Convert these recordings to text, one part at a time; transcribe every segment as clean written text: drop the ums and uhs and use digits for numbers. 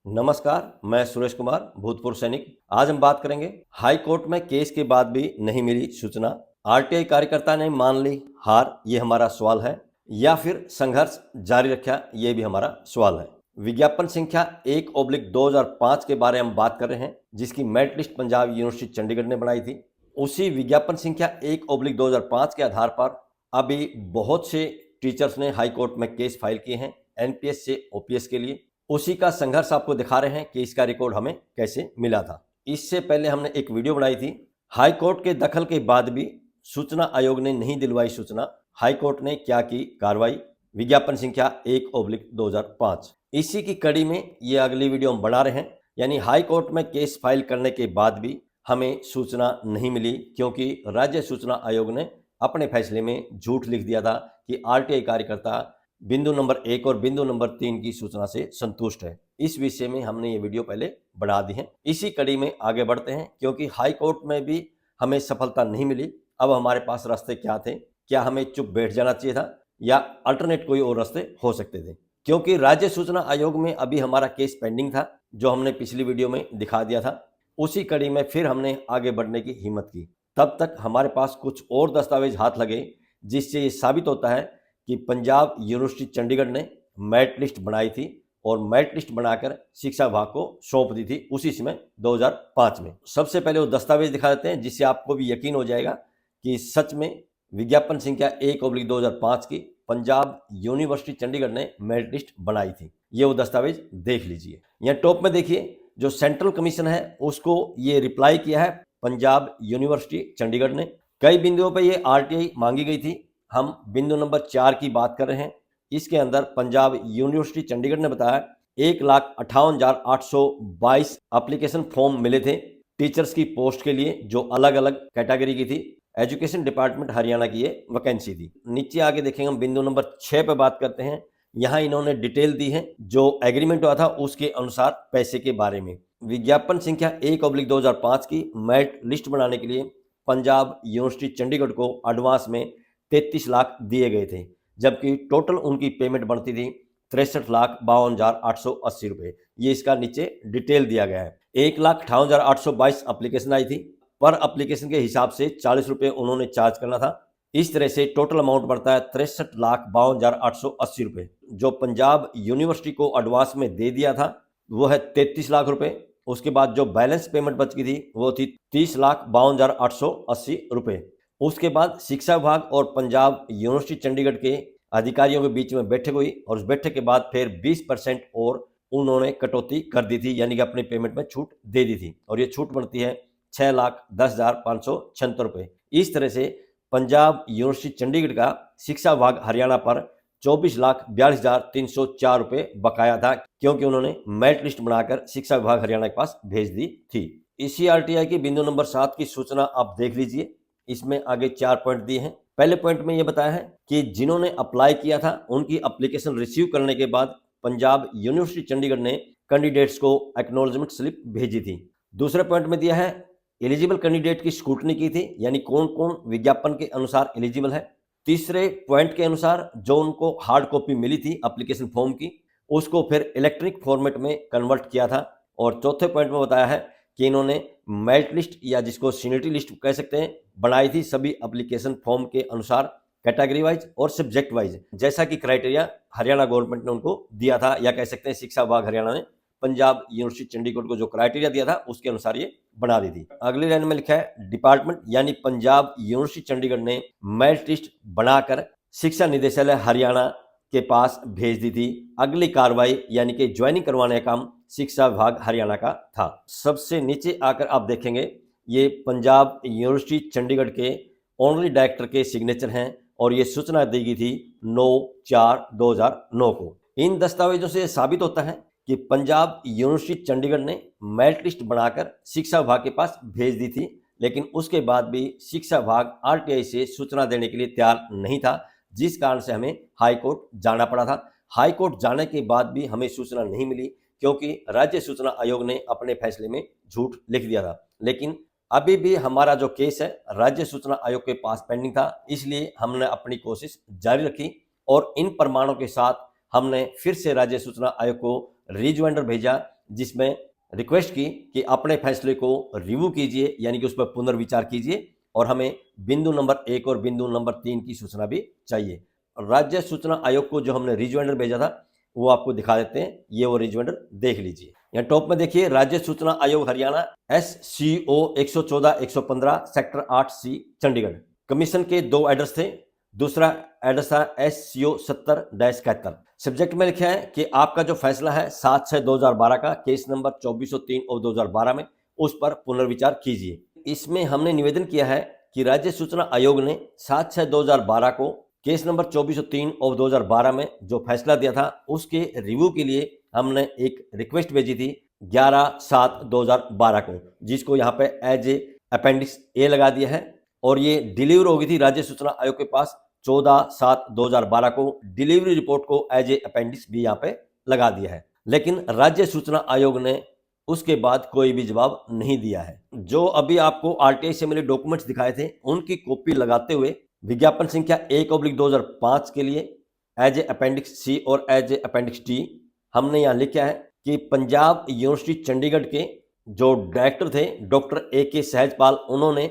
नमस्कार, मैं सुरेश कुमार, भूतपूर्व सैनिक। आज हम बात करेंगे हाई कोर्ट में केस के बाद भी नहीं मिली सूचना। आरटीआई कार्यकर्ता ने मान ली हार, ये हमारा सवाल है, या फिर संघर्ष जारी रखा, ये भी हमारा सवाल है। विज्ञापन संख्या 1/2005 के बारे में हम बात कर रहे हैं, जिसकी merit list Punjab university Chandigarh ने बनाई थी। उसी विज्ञापन संख्या 1/2005 के आधार पर अभी बहुत से टीचर्स ने हाई कोर्ट में केस फाइल किए हैं एनपीएस से ओपीएस के लिए। उसी का संघर्ष आपको दिखा रहे हैं कि इसका रिकॉर्ड हमें कैसे मिला था। इससे पहले हमने एक वीडियो बनाई थी, हाई कोर्ट के दखल के बाद भी सूचना आयोग ने नहीं दिलवाई सूचना, हाई कोर्ट ने क्या की कार्रवाई। विज्ञापन संख्या 1/2005। इसी की कड़ी में ये अगली वीडियो हम बना रहे हैं, यानी हाई कोर्ट में केस फाइल करने के बाद भी हमें सूचना नहीं मिली, क्योंकि राज्य सूचना आयोग ने अपने फैसले में झूठ लिख दिया था कि आरटीआई कार्यकर्ता बिंदु नंबर 1 और बिंदु नंबर 3 की सूचना से संतुष्ट है। इस विषय में हमने ये वीडियो पहले बना दी है। इसी कड़ी में आगे बढ़ते हैं, क्योंकि हाई कोर्ट में भी हमें सफलता नहीं मिली। अब हमारे पास रास्ते क्या थे? क्या हमें चुप बैठ जाना चाहिए था, या अल्टरनेट कोई और रास्ते हो सकते थे? क्योंकि राज्य सूचना आयोग में अभी हमारा केस पेंडिंग था, जो हमने पिछली वीडियो में दिखा दिया था। उसी कड़ी में फिर हमने आगे बढ़ने की हिम्मत की। तब तक हमारे पास कुछ और दस्तावेज हाथ लगे, जिससे ये साबित होता है कि पंजाब यूनिवर्सिटी चंडीगढ़ ने मेरिट लिस्ट बनाई थी और मेरिट लिस्ट बनाकर शिक्षा विभाग को सौंप दी थी उसी समय 2005 में। सबसे पहले वो दस्तावेज दिखा देते हैं, जिससे आपको भी यकीन हो जाएगा कि सच में विज्ञापन संख्या 1/2005 की पंजाब यूनिवर्सिटी चंडीगढ़ ने मेरिट लिस्ट बनाई थी। ये वो दस्तावेज देख लीजिए। यहाँ टॉप में देखिए, जो सेंट्रल कमीशन है उसको ये रिप्लाई किया है पंजाब यूनिवर्सिटी चंडीगढ़ ने। कई बिंदुओं पर ये आरटीआई मांगी गई थी। हम बिंदु नंबर 4 की बात कर रहे हैं। इसके अंदर पंजाब यूनिवर्सिटी चंडीगढ़ ने बताया 1,58,822 एप्लीकेशन फॉर्म मिले थे टीचर्स की पोस्ट के लिए, जो अलग अलग कैटेगरी की थी। एजुकेशन डिपार्टमेंट हरियाणा की ये वैकेंसी थी। नीचे आगे देखेंगे, हम बिंदु नंबर 6 पे बात करते हैं। यहाँ इन्होंने डिटेल दी है, जो एग्रीमेंट हुआ था उसके अनुसार पैसे के बारे में। विज्ञापन संख्या 1/2005 की मेरिट लिस्ट बनाने के लिए पंजाब यूनिवर्सिटी चंडीगढ़ को एडवांस में 33 लाख दिए गए थे, जबकि टोटल उनकी पेमेंट बनती थी 63,52,880 रुपये। ये इसका नीचे डिटेल दिया गया है। 1,58,822 एप्लीकेशन आई थी। पर एप्लीकेशन के हिसाब से 40 रुपये उन्होंने चार्ज करना था। इस तरह से टोटल अमाउंट बढ़ता है 63,52,880 रुपये। जो पंजाब यूनिवर्सिटी को एडवांस में दे दिया था वो है 33 लाख रुपए। उसके बाद जो बैलेंस पेमेंट बच गई थी वो थी 30,52,880 रुपये। उसके बाद शिक्षा विभाग और पंजाब यूनिवर्सिटी चंडीगढ़ के अधिकारियों के बीच में बैठक हुई, और उस बैठक के बाद फिर 20% और उन्होंने कटौती कर दी थी, यानी कि अपनी पेमेंट में छूट दे दी थी, और ये छूट बनती है 6,10,576 रुपये। इस तरह से पंजाब यूनिवर्सिटी चंडीगढ़ का शिक्षा विभाग हरियाणा पर 24,42,304 रुपये बकाया था, क्योंकि उन्होंने मेरिट लिस्ट बनाकर शिक्षा विभाग हरियाणा के पास भेज दी थी। इसी आरटीआई की बिंदु नंबर 7 की सूचना आप देख लीजिए। इसमें आगे 4 पॉइंट दिए हैं। पहले पॉइंट में यह बताया है कि जिन्होंने अप्लाई किया था उनकी एप्लीकेशन रिसीव करने के बाद पंजाब यूनिवर्सिटी चंडीगढ़ ने कैंडिडेट्स को एक्नॉलेजमेंट स्लिप भेजी थी। दूसरे पॉइंट में दिया है एलिजिबल कैंडिडेट की स्क्रूटनी की थी, यानी कौन कौन विज्ञापन के अनुसार एलिजिबल है। तीसरे पॉइंट के अनुसार जो उनको हार्ड कॉपी मिली थी एप्लीकेशन फॉर्म की, उसको फिर इलेक्ट्रॉनिक फॉर्मेट में कन्वर्ट किया था। और चौथे पॉइंट में बताया है कि इन्होंने मेरिट लिस्ट, या जिसको सीनियरिटी लिस्ट कह सकते हैं, बनाई थी सभी एप्लीकेशन फॉर्म के अनुसार, कैटेगरी वाइज और सब्जेक्ट वाइज, जैसा कि क्राइटेरिया हरियाणा गवर्नमेंट ने उनको दिया था, या कह सकते हैं शिक्षा विभाग हरियाणा ने पंजाब यूनिवर्सिटी चंडीगढ़ को जो क्राइटेरिया दिया था उसके अनुसार ये बना दी थी। अगली लाइन में लिखा है डिपार्टमेंट यानी पंजाब यूनिवर्सिटी चंडीगढ़ ने मेरिट लिस्ट बनाकर शिक्षा निदेशालय हरियाणा के पास भेज दी थी। अगली कार्रवाई यानी कि ज्वाइनिंग करवाने का काम शिक्षा विभाग हरियाणा का था। सबसे नीचे आकर आप देखेंगे ये पंजाब यूनिवर्सिटी चंडीगढ़ के ऑनरी डायरेक्टर के सिग्नेचर हैं, और ये सूचना दी गई थी 9/4/2009 को। इन दस्तावेजों से साबित होता है कि पंजाब यूनिवर्सिटी चंडीगढ़ ने मेरिट लिस्ट बनाकर शिक्षा विभाग के पास भेज दी थी, लेकिन उसके बाद भी शिक्षा विभाग आरटीआई से सूचना देने के लिए तैयार नहीं था, जिस कारण से हमें हाई कोर्ट जाना पड़ा था। हाई कोर्ट जाने के बाद भी हमें सूचना नहीं मिली, क्योंकि राज्य सूचना आयोग ने अपने फैसले में झूठ लिख दिया था। लेकिन अभी भी हमारा जो केस है राज्य सूचना आयोग के पास पेंडिंग था, इसलिए हमने अपनी कोशिश जारी रखी, और इन प्रमाणों के साथ हमने फिर से राज्य सूचना आयोग को रिज्वाइंडर भेजा जिसमें रिक्वेस्ट की कि अपने फैसले को रिव्यू कीजिए, यानी कि उस पर पुनर्विचार कीजिए, और हमें बिंदु नंबर 1 और बिंदु नंबर 3 की सूचना भी चाहिए। राज्य सूचना आयोग को जो हमने रिजॉइंडर भेजा था वो आपको दिखा देते हैं, ये वो रिजॉइंडर देख लीजिए। यहाँ टॉप में देखिए, राज्य सूचना आयोग Haryana SCO 114-115 sector 8C Chandigarh. Commission के 2 एड्रेस थे। दूसरा एड्रेस था SCO 70-71। सब्जेक्ट में लिखा है कि आपका जो फैसला है 7/6/2012 का केस नंबर 2403/2012 में, उस पर पुनर्विचार कीजिए। इसमें हमने निवेदन किया है कि राज्य सूचना आयोग ने 7/6/2012 को केस नंबर 2403/2012 में जो फैसला दिया था उसके रिव्यू के लिए हमने एक रिक्वेस्ट भेजी थी 11/7/2012 को, जिसको यहाँ पे एज ए अपेंडिक्स ए लगा दिया है, और ये डिलीवर हो गई थी राज्य सूचना आयोग के पास 14/7/2012 को। डिलीवरी रिपोर्ट को एज ए अपेंडिक्स बी यहाँ पे लगा दिया है, लेकिन राज्य सूचना आयोग ने उसके बाद कोई भी जवाब नहीं दिया है। जो अभी आपको आरटीआई से मिले डॉक्यूमेंट्स दिखाए थे उनकी कॉपी लगाते हुए विज्ञापन संख्या 1/2005 के लिए एज ए अपेंडिक्स सी और एज ए अपेंडिक्स डी हमने यहाँ लिखा है कि पंजाब यूनिवर्सिटी चंडीगढ़ के जो डायरेक्टर थे डॉक्टर AK सहजपाल, उन्होंने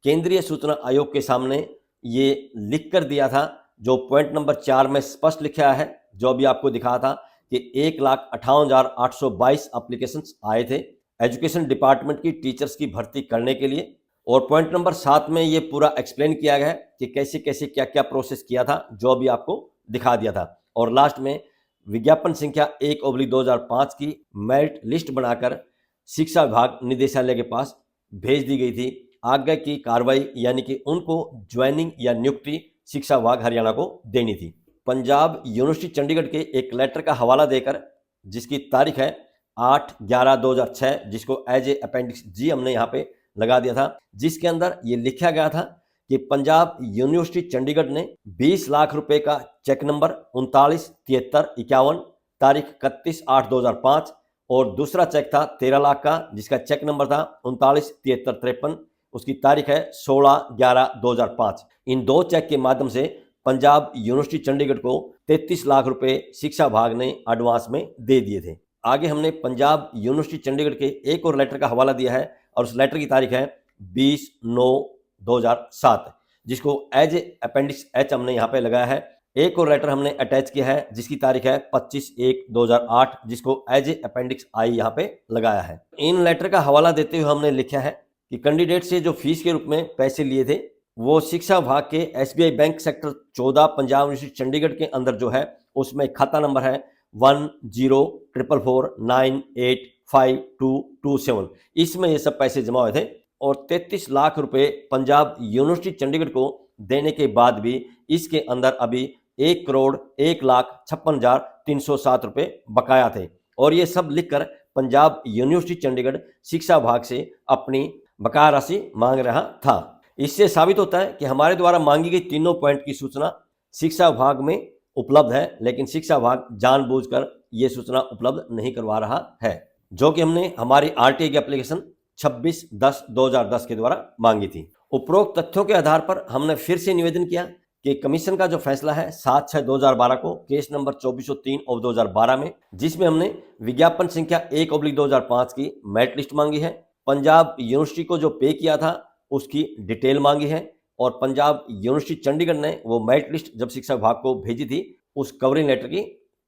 केंद्रीय सूचना आयोग के सामने ये लिख कर दिया था, जो पॉइंट नंबर 4 में स्पष्ट लिखा है, जो अभी आपको दिखा था कि 1,58,822 एप्लीकेशंस आए थे एजुकेशन डिपार्टमेंट की टीचर्स की भर्ती करने के लिए। और पॉइंट नंबर 7 में ये पूरा एक्सप्लेन किया गया है कि कैसे कैसे क्या क्या प्रोसेस किया था, जो अभी आपको दिखा दिया था। और लास्ट में विज्ञापन संख्या 1/2005 की मेरिट लिस्ट बनाकर शिक्षा विभाग निदेशालय के पास भेज दी गई थी। आगे की कार्रवाई यानी कि उनको ज्वाइनिंग या नियुक्ति शिक्षा विभाग हरियाणा को देनी थी। पंजाब यूनिवर्सिटी चंडीगढ़ के एक लेटर का हवाला देकर, जिसकी तारीख है 8/11/2006, जिसको एज ए अपेंडिक्स जी हमने यहाँ पे लगा दिया था, जिसके अंदर ये लिखा गया था कि पंजाब यूनिवर्सिटी चंडीगढ़ ने 20 लाख रुपए का चेक नंबर 397351 तारीख 31/8/2005, और दूसरा चेक था 13 लाख का, जिसका चेक नंबर था 397353, उसकी तारीख है 16/11/2005। इन 2 चेक के माध्यम से पंजाब यूनिवर्सिटी चंडीगढ़ को 33 लाख रुपए शिक्षा विभाग ने एडवांस में दे दिए थे। आगे हमने पंजाब यूनिवर्सिटी चंडीगढ़ के एक और लेटर का हवाला दिया है, और उस लेटर की तारीख है 20/9/2007, जिसको एज ए अपेंडिक्स H हमने यहाँ पे लगाया है। एक और लेटर हमने अटैच किया है जिसकी तारीख है 25/1/2008, जिसको एज ए अपेंडिक्स I यहाँ पे लगाया है। इन लेटर का हवाला देते हुए हमने लिखा है कि कैंडिडेट से जो फीस के रूप में पैसे लिए थे वो शिक्षा विभाग के SBI bank sector 14 Punjab university Chandigarh के अंदर जो है उसमें खाता नंबर है 1044985227, इसमें ये सब पैसे जमा हुए थे। और 33 लाख रुपए पंजाब यूनिवर्सिटी चंडीगढ़ को देने के बाद भी इसके अंदर अभी 1,01,56,307 रुपए बकाया थे, और ये सब लिखकर पंजाब यूनिवर्सिटी चंडीगढ़ शिक्षा विभाग से अपनी बकाया राशि मांग रहा था। इससे साबित होता है कि हमारे द्वारा मांगी गई तीनों पॉइंट की सूचना शिक्षा विभाग में उपलब्ध है, लेकिन शिक्षा विभाग जानबूझकर यह सूचना उपलब्ध नहीं करवा रहा है, जो कि हमने हमारी आरटीआई की एप्लीकेशन 26/10/2010 के द्वारा मांगी थी। उपरोक्त तथ्यों के आधार पर हमने फिर से निवेदन किया कि कमीशन का जो फैसला है 7/6/2012 को केस नंबर 2403/2012 में, जिसमें हमने विज्ञापन संख्या 1/2005 की मेरिट लिस्ट मांगी है, पंजाब यूनिवर्सिटी को जो पे किया था उसकी डिटेल मांगी है, और पंजाब यूनिवर्सिटी चंडीगढ़ ने वो मेरिट लिस्ट जब शिक्षा विभाग को भेजी थी उस कवरिंग लेटर की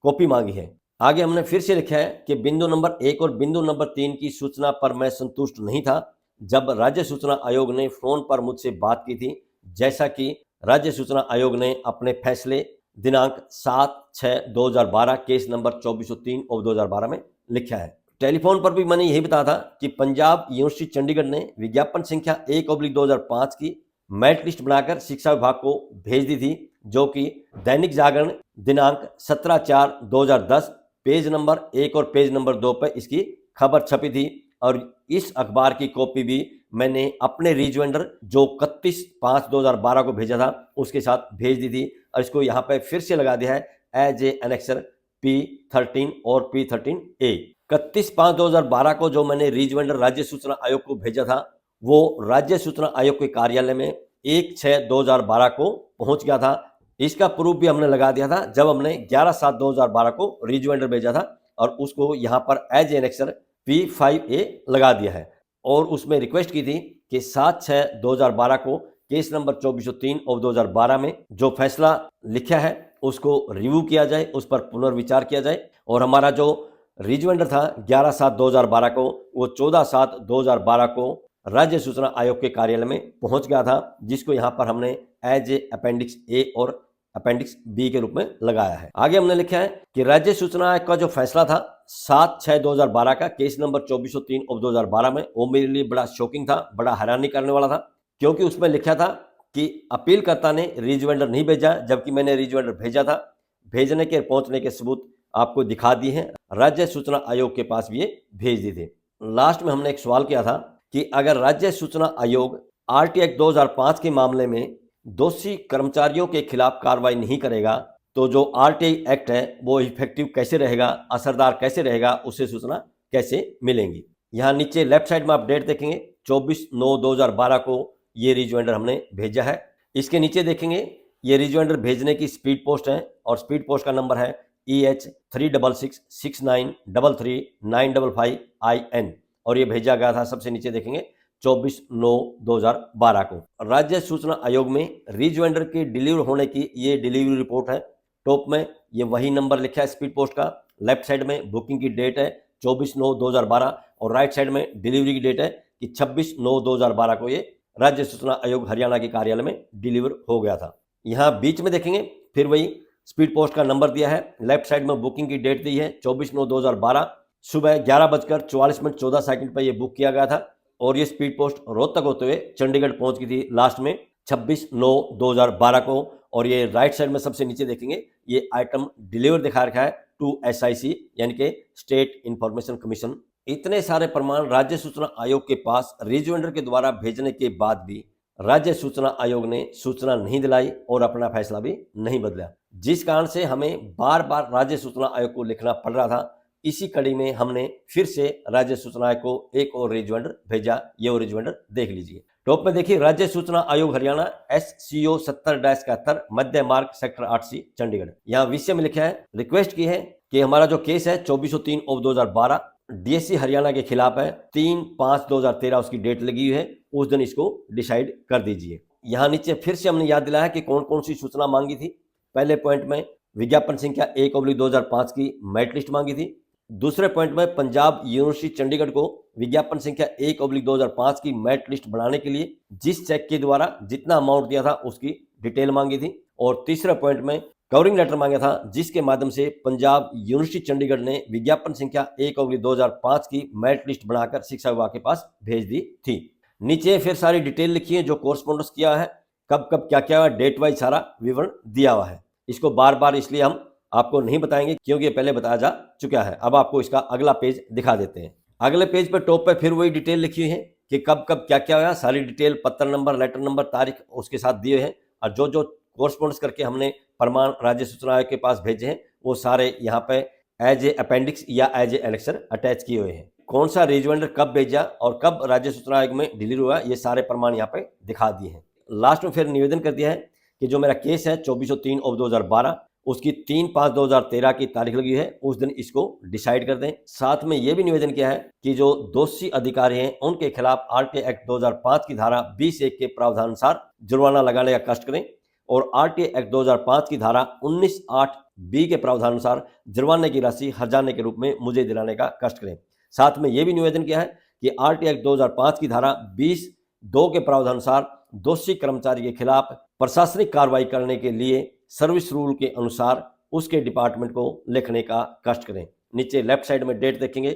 कॉपी मांगी है। आगे हमने फिर से लिखा है कि बिंदु नंबर 1 और बिंदु नंबर 3 की सूचना पर मैं संतुष्ट नहीं था जब राज्य सूचना आयोग ने फोन पर मुझसे बात की थी, जैसा कि राज्य सूचना आयोग ने अपने फैसले दिनांक 7/6/2012 केस नंबर 2403/2012 में लिखा है। टेलीफोन पर भी मैंने यही बताया था कि पंजाब यूनिवर्सिटी चंडीगढ़ ने विज्ञापन संख्या 1/2005 की मेरिट लिस्ट बनाकर शिक्षा विभाग को भेज दी थी, जो कि दैनिक जागरण दिनांक 17/4/2010 पेज नंबर 1 और पेज नंबर 2 पर इसकी खबर छपी थी, और इस अखबार की कॉपी भी मैंने अपने रिजॉइंडर जो 31/5/2012 को भेजा था उसके साथ भेज दी थी, और इसको यहाँ पे फिर से लगा दिया है एज ए एनेक्सर P13 और P13A। 31/5/2012 को जो मैंने रिजॉइंडर राज्य सूचना आयोग को भेजा था वो राज्य सूचना आयोग के कार्यालय में 1/6/2012 को पहुंच गया था। इसका प्रूफ भी हमने लगा दिया था जब हमने 11/7/2012 को रिजॉइंडर भेजा था, और उसको यहाँ पर एज एनेक्सर P5A लगा दिया है और उसमें रिक्वेस्ट की थी कि 7/6/2012 को केस नंबर 2403/2012 में जो फैसला लिखा है उसको रिव्यू किया जाए, उस पर पुनर्विचार किया जाए। और हमारा जो रिजवेंडर था 11/7/2012 को, वो 14/7/2012 को राज्य सूचना आयोग के कार्यालय में पहुंच गया था, जिसको यहाँ पर हमने एज ए अपेंडिक्स ए और अपेंडिक्स बी के रूप में लगाया है। आगे हमने लिखा है कि राज्य सूचना आयोग का जो फैसला था 7/6/2012 का केस नंबर 2403/2012 में, वो मेरे लिए बड़ा शॉकिंग था, बड़ा हैरानी करने वाला था, क्योंकि उसमें लिखा था कि अपीलकर्ता ने रिजवेंडर नहीं भेजा, जबकि मैंने रिजवेंडर भेजा था। भेजने के पहुंचने के सबूत आपको दिखा दिए हैं, राज्य सूचना आयोग के पास भी ये भेज दिए थे। लास्ट में हमने एक सवाल किया था कि अगर राज्य सूचना आयोग RT एक्ट 2005 के मामले में दोषी कर्मचारियों के खिलाफ कार्रवाई नहीं करेगा तो जो RTI एक्ट है वो इफेक्टिव कैसे रहेगा, असरदार कैसे रहेगा, उससे सूचना कैसे मिलेंगी। यहाँ नीचे लेफ्ट साइड में आप डेट देखेंगे 24/9/2012 को ये रिजवेंडर हमने भेजा है। इसके नीचे देखेंगे ये रिजवेंडर भेजने की स्पीड पोस्ट है और स्पीड पोस्ट का नंबर है EH 36669333955IN और ये भेजा गया था, सबसे नीचे देखेंगे 24/9/2012 को। राज्य सूचना आयोग में रिजवेंडर के डिलीवर होने की ये डिलीवरी रिपोर्ट है। टॉप में ये वही नंबर लिखा है स्पीड पोस्ट का, लेफ्ट साइड में बुकिंग की डेट है 24/9/2012 और राइट साइड में डिलीवरी की डेट है कि 26/9/2012 को ये राज्य सूचना आयोग हरियाणा के कार्यालय में डिलीवर हो गया था। यहाँ बीच में देखेंगे फिर वही स्पीड पोस्ट का नंबर दिया है, लेफ्ट साइड में बुकिंग की डेट दी है 24/9/2012 सुबह 11:14 पर यह बुक किया गया था और ये स्पीड पोस्ट रोहतक होते हुए चंडीगढ़ पहुंच गई थी लास्ट में 26/9/2012 को। और ये राइट साइड में सबसे नीचे देखेंगे ये आइटम डिलीवर दिखा रखा है टू SIC यानी कि स्टेट इंफॉर्मेशन कमीशन। इतने सारे प्रमाण राज्य सूचना आयोग के पास रिजवेंडर के द्वारा भेजने के बाद भी राज्य सूचना आयोग ने सूचना नहीं दिलाई और अपना फैसला भी नहीं बदला, जिस कारण से हमें बार बार राज्य सूचना आयोग को लिखना पड़ रहा था। इसी कड़ी में हमने फिर से राज्य सूचना आयोग को एक और रिजवेंडर भेजा, ये और रिजवेंडर देख लीजिए। टॉप में देखिए राज्य सूचना आयोग हरियाणा SCO 70-71 मध्य मार्ग सेक्टर 8C चंडीगढ़। यहाँ विषय में लिखा है रिक्वेस्ट की है कि हमारा जो केस है 2403/2012 DSC हरियाणा के खिलाफ है, 3/5/2013 उसकी डेट लगी हुई है, उस दिन इसको डिसाइड कर दीजिए। यहाँ नीचे फिर से हमने याद दिलाया कि कौन कौन सी सूचना मांगी थी। पहले पॉइंट में विज्ञापन संख्या 1/2005 की मेरिट लिस्ट मांगी थी। दूसरे पॉइंट में पंजाब यूनिवर्सिटी चंडीगढ़ को विज्ञापन संख्या 1/2005 की मेरिट लिस्ट बनाने के लिए जिस चेक के द्वारा जितना अमाउंट दिया था उसकी डिटेल मांगी थी। और तीसरे पॉइंट में कवरिंग लेटर मांगा था, जिसके माध्यम से पंजाब यूनिवर्सिटी चंडीगढ़ ने विज्ञापन संख्या 1/2005 की मेरिट लिस्ट बनाकर शिक्षा विभाग के पास भेज दी थी। नीचे फिर सारी डिटेल लिखी है, जो कोरस्पोंडेंस किया है, कब कब क्या क्या हुआ, डेट वाइज सारा विवरण दिया हुआ है। इसको बार बार इसलिए हम आपको नहीं बताएंगे क्योंकि ये पहले बताया जा चुका है। अब आपको इसका अगला पेज दिखा देते हैं। अगले पेज पर टॉप पे फिर वही डिटेल लिखी हुई है कि कब कब क्या क्या हुआ, सारी डिटेल, पत्र नंबर, लेटर नंबर, तारीख उसके साथ दिए हैं और जो जो कोरस्पोंडेंस करके हमने प्रमाण राज्य सूचना आयोग के पास भेजे हैं वो सारे यहाँ पे एज ए अपेंडिक्स या एज ए एनेक्सर अटैच किए हुए हैं। कौन सा रिजवेंडर कब भेजा और कब राज्य सूचना आयोग में डिलीवर हुआ, ये सारे प्रमाण यहाँ पे दिखा दिए हैं। लास्ट में फिर निवेदन कर दिया है कि जो मेरा केस है 2403/2012 उसकी 3/5/2013 की तारीख लगी है, उस दिन इसको डिसाइड कर दें। साथ में यह भी निवेदन किया है कि जो दोषी अधिकारी हैं उनके खिलाफ RTI एक्ट 2005 की धारा 20(1) के प्रावधान अनुसार जुर्माना लगाने का कष्ट करें और RTI एक्ट 2005 की धारा 19(8)B के प्रावधान अनुसार जुर्माने की राशि हर्जाने के रूप में मुझे दिलाने का कष्ट करें। साथ में यह भी निवेदन किया है कि RTI एक्ट 2005 की धारा 20(2) के प्रावधान अनुसार दोषी कर्मचारी के खिलाफ प्रशासनिक कार्रवाई करने के लिए सर्विस रूल के अनुसार उसके डिपार्टमेंट को लिखने का कष्ट करें। नीचे लेफ्ट साइड में डेट देखेंगे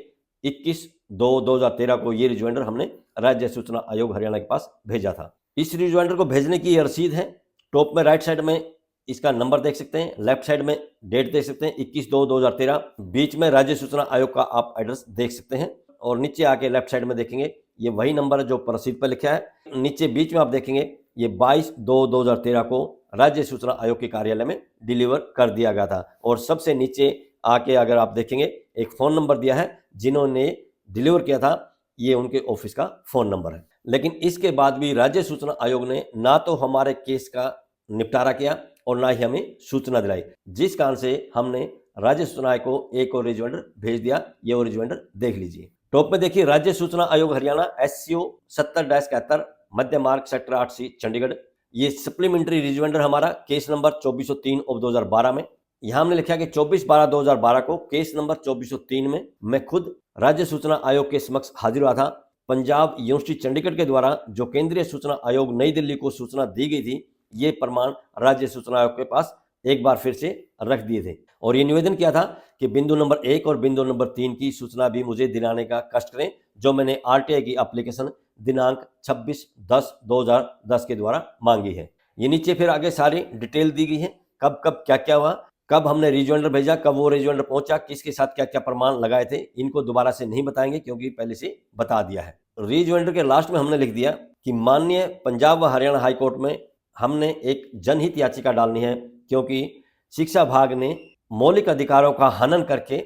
21/2/2013 को ये रिजवेंडर हमने राज्य सूचना आयोग हरियाणा के पास भेजा था। इस रिजवेंडर को भेजने की ये रसीद है। टॉप में राइट साइड में इसका नंबर देख सकते हैं, लेफ्ट साइड में डेट देख सकते हैं 21/2/2013, बीच में राज्य सूचना आयोग का आप एड्रेस देख सकते हैं और नीचे आके लेफ्ट साइड में देखेंगे ये वही नंबर है जो रसीद पर लिखा है। नीचे बीच में आप देखेंगे ये 22/2/2013 को राज्य सूचना आयोग के कार्यालय में डिलीवर कर दिया गया था। और सबसे नीचे आके अगर आप देखेंगे एक फ़ोन नंबर दिया है, जिन्होंने डिलीवर किया था ये उनके ऑफिस का फ़ोन नंबर है। लेकिन इसके बाद भी राज्य सूचना आयोग ने ना तो हमारे केस का निपटारा किया और ना ही हमें सूचना दिलाई, जिस कारण से हमने राज्य सूचना आयोग को एक और रिजॉइंडर भेज दिया। ये और रिजॉइंडर देख लीजिए। टॉप में देखिए राज्य सूचना आयोग हरियाणा SCO 70-71 मध्य मार्ग सेक्टर 8C चंडीगढ़। ये सप्लीमेंट्री रिजॉइंडर हमारा केस नंबर 2403/2012 में। यहां हमने लिखा कि 24/12/2012 को केस नंबर 2403 में मैं खुद राज्य सूचना आयोग के समक्ष हाजिर हुआ था। पंजाब यूनिवर्सिटी चंडीगढ़ के द्वारा जो केंद्रीय सूचना आयोग नई दिल्ली को सूचना दी गई थी, ये प्रमाण राज्य सूचना आयोग के पास एक बार फिर से रख दिए थे और ये निवेदन किया था कि बिंदु नंबर 1 और बिंदु नंबर 3 की सूचना भी मुझे दिलाने का कष्ट करें, जो मैंने RTI की एप्लीकेशन दिनांक 26/10/2010 के द्वारा मांगी है। ये नीचे फिर आगे सारी डिटेल दी गई है, कब कब क्या क्या हुआ, कब हमने रिजॉइंडर भेजा, कब वो रिजॉइंडर पहुंचा, किसके साथ क्या क्या प्रमाण लगाए थे। इनको दोबारा से नहीं बताएंगे क्योंकि पहले से बता दिया है। रिजॉइंडर के लास्ट में हमने लिख दिया कि माननीय पंजाब व हरियाणा हाईकोर्ट में हमने एक जनहित याचिका डालनी है, क्योंकि शिक्षा विभाग ने मौलिक अधिकारों का हनन करके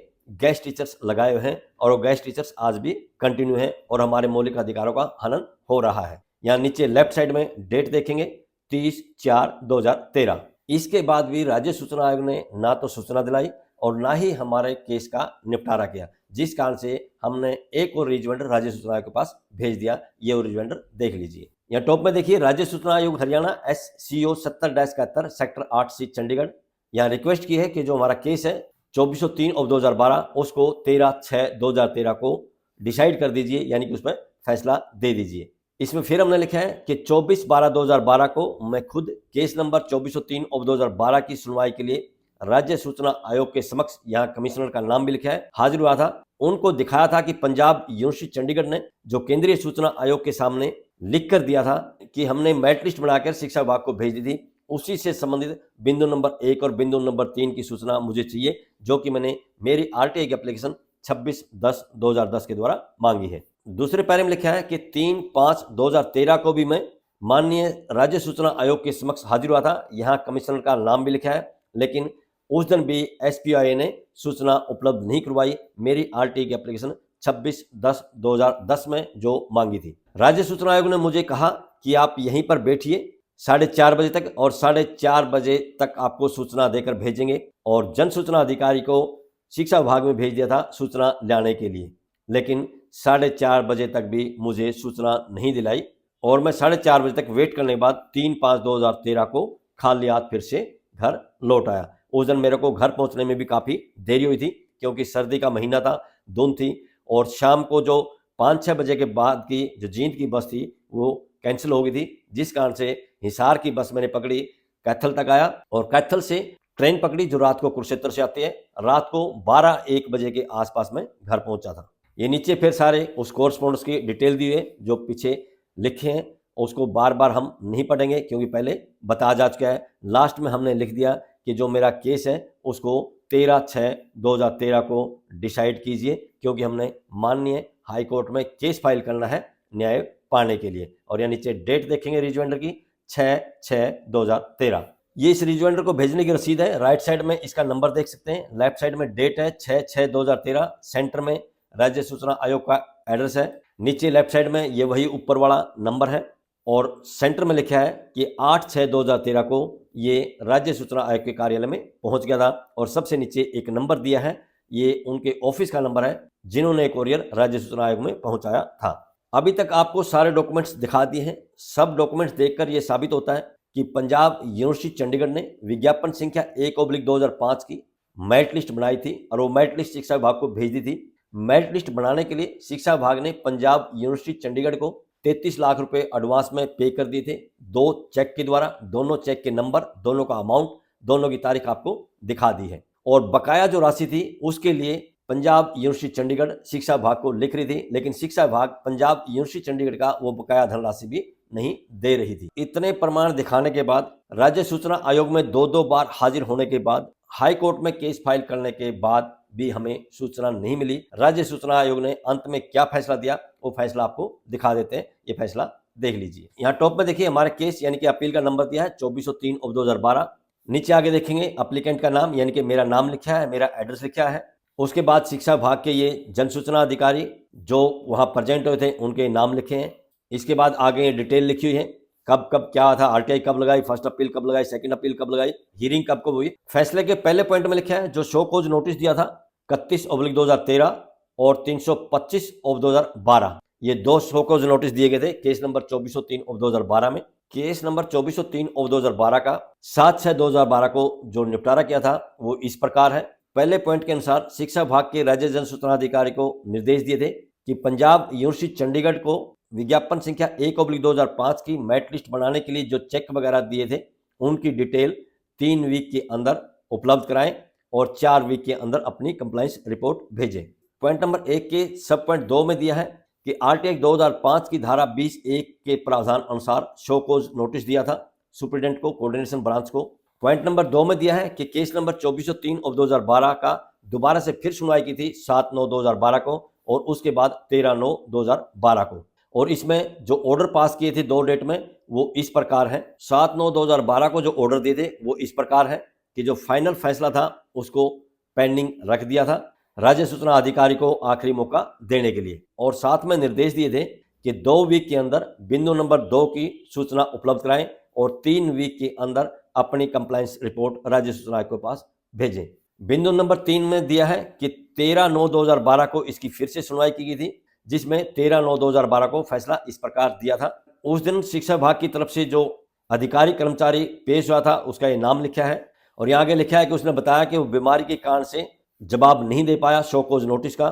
गेस्ट टीचर्स लगाए हुए हैं और वो गेस्ट टीचर्स आज भी कंटिन्यू है और हमारे मौलिक अधिकारों का हनन हो रहा है। यहाँ नीचे लेफ्ट साइड में डेट देखेंगे 30/4/2013। इसके बाद भी राज्य सूचना आयोग ने ना तो सूचना दिलाई और ना ही हमारे केस का निपटारा किया, जिस कारण से हमने एक और रिजॉइंडर राज्य सूचना आयोग के पास भेज दिया। ये और रिजॉइंडर देख लीजिए। यहाँ टॉप में देखिए राज्य सूचना आयोग Haryana SCO 70-71 sector 8C Chandigarh. यहाँ रिक्वेस्ट की है कि जो हमारा केस है 2403/2012 उसको 13/6/2013 को डिसाइड कर दीजिए, यानी कि उसमें फैसला दे दीजिए। इसमें फिर हमने लिखा है कि 24/12/2012 को मैं खुद केस नंबर 2403/2012 की सुनवाई के लिए राज्य सूचना आयोग के समक्ष, यहाँ कमिश्नर का नाम भी लिखा है, हाजिर हुआ था। उनको दिखाया था कि पंजाब यूनिवर्सिटी चंडीगढ़ ने जो केंद्रीय सूचना आयोग के सामने लिख कर दिया था कि हमने मेरिट लिस्ट बनाकर शिक्षा विभाग को भेज दी थी, उसी से संबंधित बिंदु नंबर 1 और बिंदु नंबर 3 की सूचना मुझे चाहिए, जो कि मैंने मेरी RTI की एप्लीकेशन 26/10/2010 के द्वारा मांगी है। दूसरे पैरे में लिखा है कि 3/5/2013 को भी मैं माननीय राज्य सूचना आयोग के समक्ष हाजिर हुआ था। यहाँ कमिश्नर का नाम भी लिखा है, लेकिन उस दिन भी SPIA ने सूचना उपलब्ध नहीं करवाई मेरी RTI की एप्लीकेशन 26/10/2010 में जो मांगी थी। राज्य सूचना आयोग ने मुझे कहा कि आप यहीं पर बैठिए 4:30 बजे तक और 4:30 बजे तक आपको सूचना देकर भेजेंगे, और जन सूचना अधिकारी को शिक्षा विभाग में भेज दिया था सूचना लाने के लिए, लेकिन 4:30 बजे तक भी मुझे सूचना नहीं दिलाई और मैं 4:30 बजे तक वेट करने के बाद 3/5/2013 को खाली हाथ फिर से घर लौट आया। उस दिन मेरे को घर पहुंचने में भी काफ़ी देरी हुई थी, क्योंकि सर्दी का महीना था, धुंध थी और शाम को जो 5-6 बजे के बाद की जो जींद की बस थी वो कैंसिल हो गई थी, जिस कारण से हिसार की बस मैंने पकड़ी, कैथल तक आया और कैथल से ट्रेन पकड़ी जो रात को कुरुक्षेत्र से आती है। रात को 12-1 बजे के आसपास में घर पहुंचा था। ये नीचे फिर सारे उस कोर्सपोंडेंस की डिटेल दी है जो पीछे लिखे हैं, उसको बार बार हम नहीं पढ़ेंगे क्योंकि पहले बता जा चुका है। लास्ट में हमने लिख दिया कि जो मेरा केस है उसको 13/6/2013 को डिसाइड कीजिए, क्योंकि हमने माननीय हाई कोर्ट में केस फाइल करना है न्याय पाने के लिए। और यहाँ नीचे डेट देखेंगे रिजॉइंडर की 6/6/2013। ये इस रिजॉइंडर को भेजने की रसीद है। राइट साइड में इसका नंबर देख सकते हैं, लेफ्ट साइड में डेट है 6/6/2013, सेंटर में राज्य सूचना आयोग का एड्रेस है, नीचे लेफ्ट साइड में ये वही ऊपर वाला नंबर है और सेंटर में लिखा है कि 8/6/2013 को ये राज्य सूचना आयोग के कार्यालय में पहुंच गया था। और सबसे नीचे एक नंबर दिया है, ये उनके ऑफिस का नंबर है जिन्होंने कोरियर राज्य सूचना आयोग में पहुंचाया था। अभी तक आपको सारे डॉक्यूमेंट्स दिखा दिए हैं। सब डॉक्यूमेंट्स देखकर यह साबित होता है कि पंजाब यूनिवर्सिटी चंडीगढ़ ने विज्ञापन संख्या 1/2005 की मेरिट लिस्ट बनाई थी और वो मेरिट लिस्ट शिक्षा विभाग को भेज दी थी। मेरिट लिस्ट बनाने के लिए शिक्षा विभाग ने पंजाब यूनिवर्सिटी चंडीगढ़ को 33 लाख रुपए एडवांस में पे कर दिए थे 2 चेक के द्वारा। दोनों चेक के नंबर, दोनों का अमाउंट, दोनों की तारीख आपको दिखा दी है। और बकाया जो राशि थी उसके लिए पंजाब यूनिवर्सिटी चंडीगढ़ शिक्षा विभाग को लिख रही थी, लेकिन शिक्षा विभाग पंजाब यूनिवर्सिटी चंडीगढ़ का वो बकाया धनराशि भी नहीं दे रही थी। इतने प्रमाण दिखाने के बाद, राज्य सूचना आयोग में 2-2 बार हाजिर होने के बाद, हाई कोर्ट में केस फाइल करने के बाद भी हमें सूचना नहीं मिली। राज्य सूचना आयोग ने अंत में क्या फैसला दिया वो फैसला आपको दिखा देते हैं। ये फैसला देख लीजिए। यहाँ टॉप में देखिए हमारे केस यानी कि अपील का नंबर दिया है 2403/2012। नीचे आगे देखेंगे अप्लीकेंट का नाम यानी कि मेरा नाम लिखा है, मेरा एड्रेस लिखा है। उसके बाद शिक्षा विभाग के ये जन सूचना अधिकारी जो वहाँ प्रेजेंट हुए थे उनके नाम लिखे हैं। इसके बाद आगे डिटेल लिखी हुई है कब कब क्या था, आरटीआई कब लगाई, फर्स्ट अपील कब लगाई, सेकंड अपील कब लगाई, हियरिंग कब कब हुई। फैसले के पहले पॉइंट में लिखा है जो शो कॉज नोटिस दिया था 31/2013 और 325/2012, ये दो शो कॉज नोटिस दिए गए थे केस नंबर 2403/2012 में। केस नंबर 2403/2012 का 7/6/2012 को जो निपटारा किया था वो इस प्रकार है। पहले पॉइंट के अनुसार शिक्षा विभाग के राज्य जन सूचना अधिकारी को निर्देश दिए थे कि पंजाब यूनिवर्सिटी चंडीगढ़ को विज्ञापन संख्या 1/2005 की मेरिट लिस्ट बनाने के लिए जो चेक वगैरह दिए थे उनकी डिटेल 3 वीक के अंदर उपलब्ध कराएं और 4 वीक के अंदर अपनी कंप्लायंस रिपोर्ट भेजें। पॉइंट नंबर 1 के सब पॉइंट 2 में दिया है कि आरटीआई 2005 की धारा 20(1) के प्रावधान अनुसार शो कॉज नोटिस दिया था सुप्रीडेंट को, कोऑर्डिनेशन ब्रांच को। पॉइंट नंबर 2 में दिया है कि केस नंबर 2403/2012 का दोबारा से फिर सुनवाई की थी 7/9/2012 को और उसके बाद 13/9/2012 को, और इसमें जो ऑर्डर पास किए थे 2 डेट में वो इस प्रकार है। 7/9/2012 को जो ऑर्डर दिए थे वो इस प्रकार है कि जो फाइनल फैसला था उसको पेंडिंग रख दिया था राज्य सूचना अधिकारी को आखिरी मौका देने के लिए, और साथ में निर्देश दिए थे कि 2 वीक के अंदर बिंदु नंबर 2 की सूचना उपलब्ध कराएं और 3 वीक के अंदर अपनी कंप्लायंस रिपोर्ट राज्य सूचना आयोग के पास भेजें। बिंदु नंबर 3 में दिया है कि 13/9/2012 को इसकी फिर से सुनवाई की गई थी, जिसमें 13/9/2012 को फैसला इस प्रकार दिया था। उस दिन शिक्षा विभाग की तरफ से जो अधिकारी कर्मचारी पेश हुआ था उसका ये नाम लिखा है, और यहाँ आगे लिखा है कि उसने बताया कि वो बीमारी के कारण से जवाब नहीं दे पाया शो कॉज नोटिस का।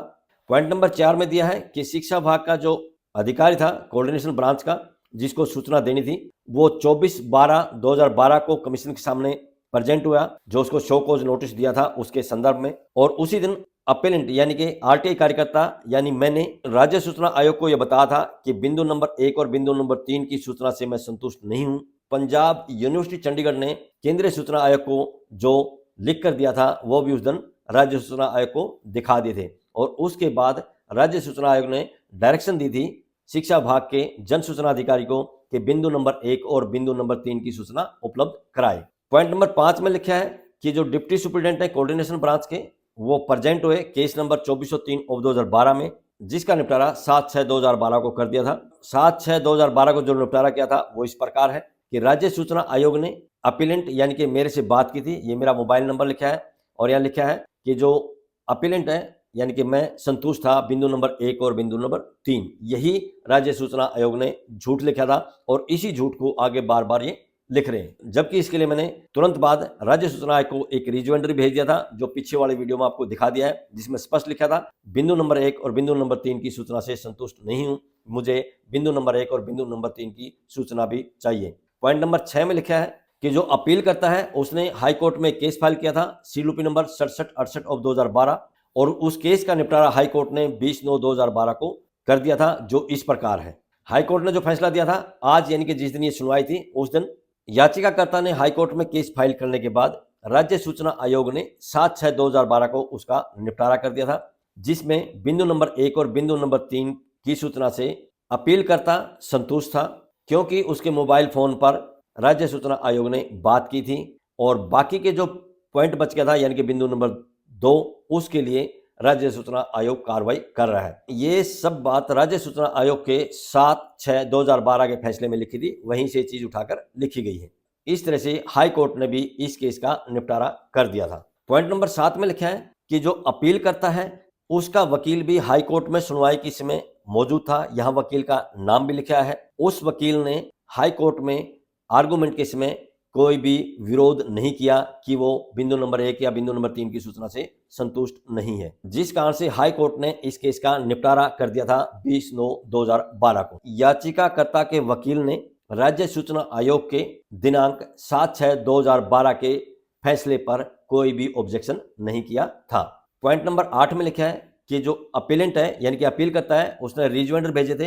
पॉइंट नंबर 4 में दिया है कि शिक्षा विभाग का जो अधिकारी था कोऑर्डिनेशन ब्रांच का जिसको सूचना देनी थी वो 24/12/2012 को कमीशन के सामने प्रेजेंट हुआ जो उसको शो कॉज नोटिस दिया था उसके संदर्भ में, और उसी दिन अपेलेंट यानी कि आरटीआई कार्यकर्ता यानी मैंने राज्य सूचना आयोग को यह बताया था कि बिंदु नंबर 1 और बिंदु नंबर 3 की सूचना से मैं संतुष्ट नहीं हूं। पंजाब यूनिवर्सिटी चंडीगढ़ ने केंद्रीय सूचना आयोग को जो लिख कर दिया था वो भी उस दिन राज्य सूचना आयोग को दिखा दिए थे, और उसके बाद राज्य सूचना आयोग ने डायरेक्शन दी थी शिक्षा विभाग के जन सूचना अधिकारी को कि बिंदु नंबर 1 और बिंदु नंबर 3 की सूचना उपलब्ध कराए। पॉइंट नंबर 5 में लिखा है कि जो डिप्टी सुपरिटेंडेंट है कोऑर्डिनेशन ब्रांच के वो प्रेजेंट हुए केस नंबर 2403/2012 में, जिसका निपटारा 7/6/2012 को कर दिया था। 7/6/2012 को जो निपटारा किया था वो इस प्रकार है कि राज्य सूचना आयोग ने अपीलेंट यानी कि मेरे से बात की थी, ये मेरा मोबाइल नंबर लिखा है, और यहाँ लिखा है कि जो अपीलेंट है यानी कि मैं संतुष्ट था बिंदु नंबर 1 और बिंदु नंबर 3, यही राज्य सूचना आयोग ने झूठ लिखा था और इसी झूठ को आगे बार बार ये लिख रहे हैं, जबकि इसके लिए मैंने तुरंत बाद राज्य सूचना आयोग को एक रिजॉइंडर भेज दिया था जो पीछे वाले वीडियो में आपको दिखा दिया है, जिसमें स्पष्ट लिखा था बिंदु नंबर 1 और बिंदु नंबर 3 की सूचना से संतुष्ट नहीं हूं, मुझे बिंदु नंबर 1 और बिंदु नंबर 3 की सूचना भी चाहिए। पॉइंट नंबर 6 में लिखा है कि जो अपील करता है उसने हाई कोर्ट में केस फाइल किया था सीलूपी नंबर 6768/2012, और उस केस का निपटारा हाई कोर्ट ने 20/9/2012 को कर दिया था जो इस प्रकार है। हाई कोर्ट ने जो फैसला दिया था आज यानी कि जिस दिन ये सुनवाई थी उस दिन याचिकाकर्ता ने हाई कोर्ट में केस फाइल करने के बाद राज्य सूचना आयोग ने 7/6/2012 को उसका निपटारा कर दिया था, जिसमें बिंदु नंबर 1 और बिंदु नंबर 3 की सूचना से अपीलकर्ता संतुष्ट था क्योंकि उसके मोबाइल फोन पर राज्य सूचना आयोग ने बात की थी, और बाकी के जो पॉइंट बच गया था यानी कि बिंदु नंबर 2 उसके लिए राज्य सूचना आयोग कार्रवाई कर रहा है। ये सब बात राज्य सूचना आयोग के 7/6/2012 के फैसले में लिखी थी, वहीं से चीज उठाकर लिखी गई है। इस तरह से हाई कोर्ट ने भी इस केस का निपटारा कर दिया था। पॉइंट नंबर 7 में लिखा है कि जो अपील करता है उसका वकील भी हाई कोर्ट में सुनवाई के समय मौजूद था, यहाँ वकील का नाम भी लिखा है। उस वकील ने हाई कोर्ट में आर्गूमेंट के समय कोई भी विरोध नहीं किया कि वो बिंदु नंबर 1 या बिंदु नंबर 3 की सूचना से संतुष्ट नहीं है, जिस कारण से हाई कोर्ट ने इस केस का निपटारा कर दिया था 20/9/2012 को। याचिकाकर्ता के वकील ने राज्य सूचना आयोग के दिनांक 7/6/2012 के फैसले पर कोई भी ऑब्जेक्शन नहीं किया था। पॉइंट नंबर 8 में लिखा है कि जो अपीलेंट है यानी कि अपील करता है उसने रिजॉइंडर भेजे थे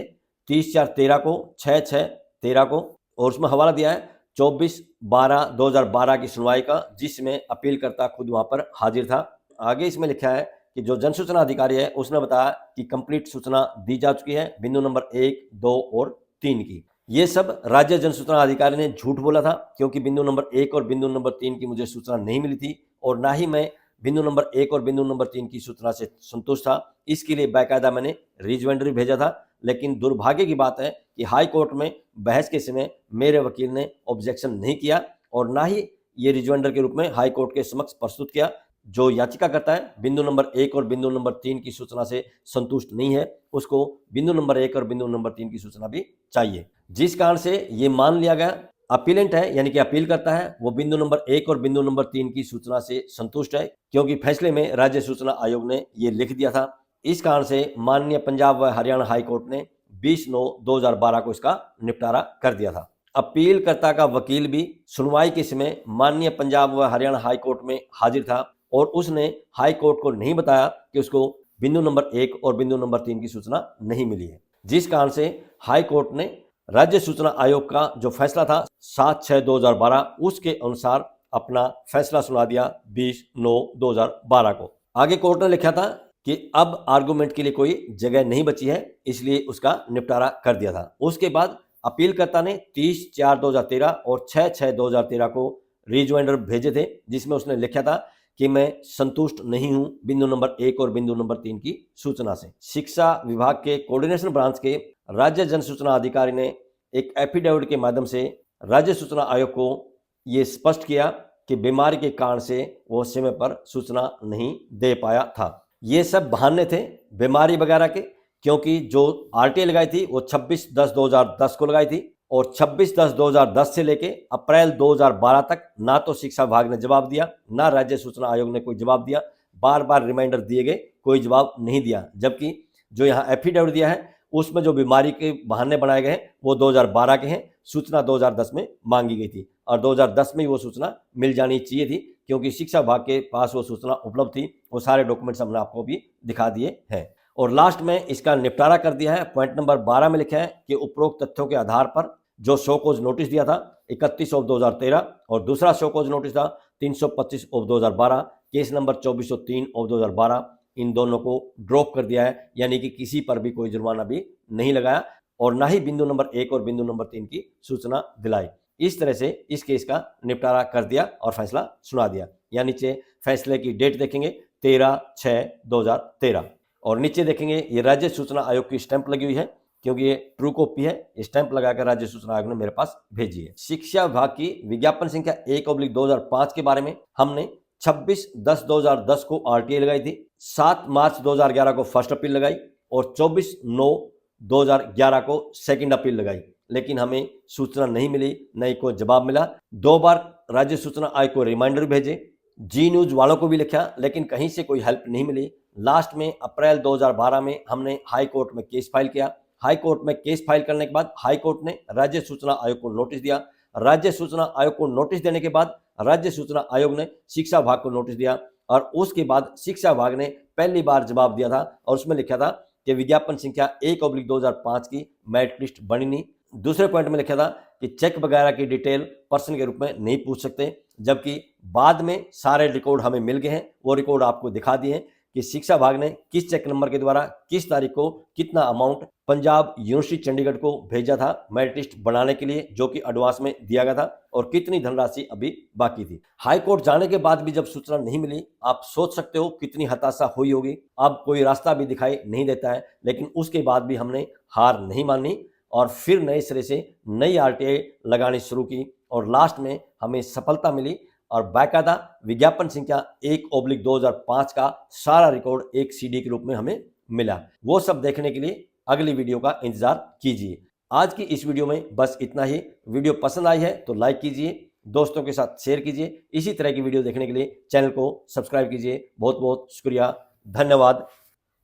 30/4/13 को, 6/6/13 को, और उसमें हवाला दिया है 24/12/2012 की सुनवाई का, जिसमें अपीलकर्ता खुद वहां पर हाजिर था। आगे इसमें लिखा है कि जो जन सूचना अधिकारी है उसने बताया कि कंप्लीट सूचना दी जा चुकी है बिंदु नंबर 1, 2 और 3 की। ये सब राज्य जन सूचना अधिकारी ने झूठ बोला था क्योंकि बिंदु नंबर 1 और बिंदु नंबर 3 की मुझे सूचना नहीं मिली थी, और ना ही मैं बिंदु नंबर 1 और बिंदु नंबर 3 की सूचना से संतुष्ट था। इसके लिए बाकायदा मैंने रिजॉइंडर भेजा था, लेकिन दुर्भाग्य की बात है कि हाई कोर्ट में बहस के समय मेरे वकील ने ऑब्जेक्शन नहीं किया और ना ही ये रिजोइंडर के रूप में हाई कोर्ट के समक्ष प्रस्तुत किया। जो याचिकाकर्ता है बिंदु नंबर 1 और बिंदु नंबर 3 की सूचना से संतुष्ट नहीं है, उसको बिंदु नंबर 1 और बिंदु नंबर 3 की सूचना भी चाहिए, जिस कारण से ये मान लिया गया अपीलेंट है यानी कि अपील करता है वो बिंदु नंबर 1 और बिंदु नंबर 3 की सूचना से संतुष्ट है, क्योंकि फैसले में राज्य सूचना आयोग ने ये लिख दिया था। इस कारण से माननीय पंजाब व हरियाणा हाई कोर्ट ने 20/9/2012 को इसका निपटारा कर दिया था। अपीलकर्ता का वकील भी सुनवाई के समय माननीय पंजाब व हरियाणा हाई कोर्ट में हाजिर था और उसने हाई कोर्ट को नहीं बताया कि उसको बिंदु नंबर 1 और बिंदु नंबर 3 की सूचना नहीं मिली है, जिस कारण से हाई कोर्ट ने राज्य सूचना आयोग का जो फैसला था 7/6/2012 उसके अनुसार अपना फैसला सुना दिया 20/9/2012 को। आगे कोर्ट ने लिखा था कि अब आर्गुमेंट के लिए कोई जगह नहीं बची है, इसलिए उसका निपटारा कर दिया था। उसके बाद अपीलकर्ता ने 30/4/2013 और 6/6/2013 को रिजोइंडर भेजे थे, जिसमें उसने लिखा था कि मैं संतुष्ट नहीं हूं बिंदु नंबर 1 और बिंदु नंबर 3 की सूचना से। शिक्षा विभाग के कोऑर्डिनेशन ब्रांच के राज्य जन सूचना अधिकारी ने एक एफिडेविट के माध्यम से राज्य सूचना आयोग को ये स्पष्ट किया कि बीमारी के कारण से वो समय पर सूचना नहीं दे पाया था। ये सब बहाने थे बीमारी वगैरह के, क्योंकि जो आरटीआई लगाई थी वो 26/10/2010 को लगाई थी और 26/10/2010 से लेके अप्रैल 2012 तक ना तो शिक्षा विभाग ने जवाब दिया, ना राज्य सूचना आयोग ने कोई जवाब दिया। बार बार रिमाइंडर दिए गए, कोई जवाब नहीं दिया। जबकि जो यहाँ एफिडेविट दिया है उसमें जो बीमारी के बहाने बनाए गए हैं वो 2012 के हैं, सूचना 2010 में मांगी गई थी और 2010 में वो सूचना मिल जानी चाहिए थी, क्योंकि शिक्षा विभाग के पास वो सूचना उपलब्ध थी। वो सारे डॉक्यूमेंट्स हमने आपको भी दिखा दिए हैं और लास्ट में इसका निपटारा कर दिया है। पॉइंट नंबर 12 में लिखा है कि उपरोक्त तथ्यों के आधार पर जो शोकॉज नोटिस दिया था 31/2013 और दूसरा शोकॉज नोटिस था 325/2012, केस नंबर 2403/2012, इन दोनों को ड्रॉप कर दिया है, यानी कि किसी पर भी कोई जुर्माना भी नहीं लगाया और ना ही बिंदु नंबर 1 और बिंदु नंबर 3 की सूचना दिलाई। इस तरह से इस केस का निपटारा कर दिया और फैसला सुना दिया। यहाँ नीचे फैसले की डेट देखेंगे 13/6/2013 और नीचे देखेंगे ये राज्य सूचना आयोग की स्टैंप लगी हुई है, क्योंकि ये ट्रू कॉपी है। स्टैंप लगाकर राज्य सूचना आयोग ने मेरे पास भेजी है। शिक्षा विभाग की विज्ञापन संख्या 1/2005 के बारे में हमने 26/10/2010 को आरटीआई लगाई थी, 7 मार्च 2011 को फर्स्ट अपील लगाई और 24/9/2011 को सेकंड अपील लगाई, लेकिन हमें सूचना नहीं मिली, न ही कोई जवाब मिला। 2 बार राज्य सूचना आयोग को रिमाइंडर भेजे, जी न्यूज वालों को भी लिखा, लेकिन कहीं से कोई हेल्प नहीं मिली। लास्ट में अप्रैल 2012 में हमने हाई कोर्ट में केस फाइल किया। हाई कोर्ट में केस फाइल करने के बाद हाई कोर्ट ने राज्य सूचना आयोग को नोटिस दिया। राज्य सूचना आयोग को नोटिस देने के बाद राज्य सूचना आयोग ने शिक्षा विभाग को नोटिस दिया और उसके बाद शिक्षा विभाग ने पहली बार जवाब दिया था और उसमें लिखा था कि विज्ञापन संख्या 1/2005 की मेरिट लिस्ट बनी नहीं। दूसरे पॉइंट में लिखा था कि चेक वगैरह की डिटेल पर्सन के रूप में नहीं पूछ सकते, जबकि बाद में सारे रिकॉर्ड हमें मिल गए हैं। वो रिकॉर्ड आपको दिखा दिए कि शिक्षा विभाग ने किस चेक नंबर के द्वारा किस तारीख को कितना अमाउंट पंजाब यूनिवर्सिटी चंडीगढ़ को भेजा था मेरिट लिस्ट बनाने के लिए, जो कि एडवांस में दिया गया था, और कितनी धनराशि अभी बाकी थी। हाई कोर्ट जाने के बाद भी जब सूचना नहीं मिली, आप सोच सकते हो कितनी हताशा हुई होगी। अब कोई रास्ता भी दिखाई नहीं देता है, लेकिन उसके बाद भी हमने हार नहीं मानी और फिर नए सिरे से नई आरटीआई लगानी शुरू की और लास्ट में हमें सफलता मिली और बाकायदा विज्ञापन संख्या 1/2005 का सारा रिकॉर्ड एक सीडी के रूप में हमें मिला। वो सब देखने के लिए अगली वीडियो का इंतजार कीजिए। आज की इस वीडियो में बस इतना ही। वीडियो पसंद आई है तो लाइक कीजिए, दोस्तों के साथ शेयर कीजिए। इसी तरह की वीडियो देखने के लिए चैनल को सब्सक्राइब कीजिए। बहुत बहुत शुक्रिया, धन्यवाद,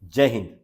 जय हिंद।